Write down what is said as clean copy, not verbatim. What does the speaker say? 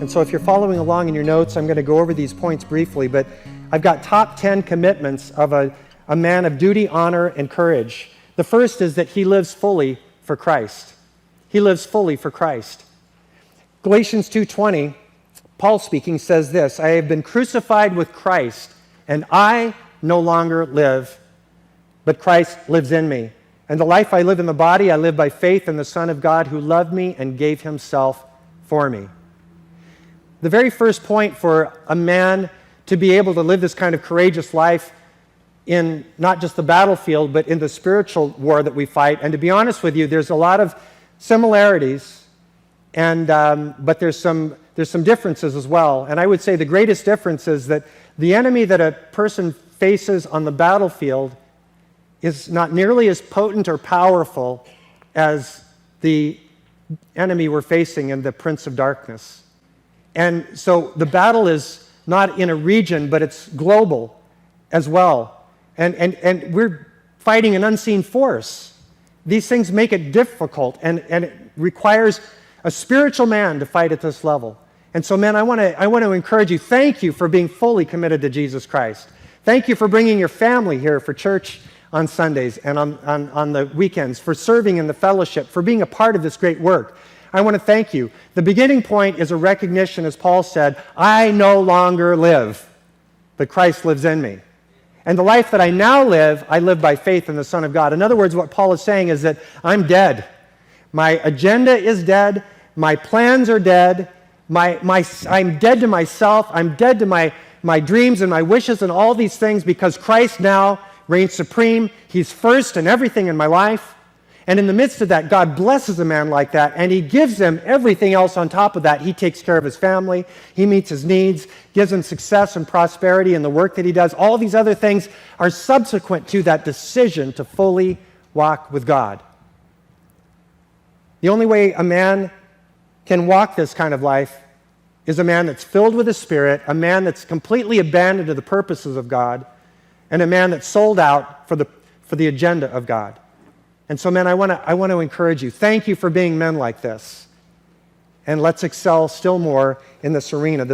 And so if you're following along in your notes, I'm going to go over these points briefly, but I've got top 10 commitments of a man of duty, honor, and courage. The first is that he lives fully for Christ. He lives fully for Christ. Galatians 2:20, Paul speaking, says this, I have been crucified with Christ, and I no longer live, but Christ lives in me. And the life I live in the body, I live by faith in the Son of God who loved me and gave himself for me. The very first point for a man to be able to live this kind of courageous life in not just the battlefield, but in the spiritual war that we fight. And to be honest with you, there's a lot of similarities, but there's some differences as well. And I would say the greatest difference is that the enemy that a person faces on the battlefield is not nearly as potent or powerful as the enemy we're facing in the Prince of Darkness. And so the battle is not in a region, but it's global as well. And we're fighting an unseen force. These things make it difficult, and it requires a spiritual man to fight at this level. And so, men, I want to encourage you. Thank you for being fully committed to Jesus Christ. Thank you for bringing your family here for church on Sundays and on the weekends, for serving in the fellowship, for being a part of this great work. I want to thank you. The beginning point is a recognition, as Paul said, I no longer live, but Christ lives in me. And the life that I now live, I live by faith in the Son of God. In other words, what Paul is saying is that I'm dead. My agenda is dead. My plans are dead. I'm dead to myself. I'm dead to my dreams and my wishes and all these things because Christ now reigns supreme. He's first in everything in my life. And in the midst of that, God blesses a man like that, and he gives him everything else on top of that. He takes care of his family. He meets his needs, gives him success and prosperity in the work that he does. All these other things are subsequent to that decision to fully walk with God. The only way a man can walk this kind of life is a man that's filled with the Spirit, a man that's completely abandoned to the purposes of God, and a man that's sold out for the agenda of God. And so, men, I want to encourage you. Thank you for being men like this. And let's excel still more in this arena.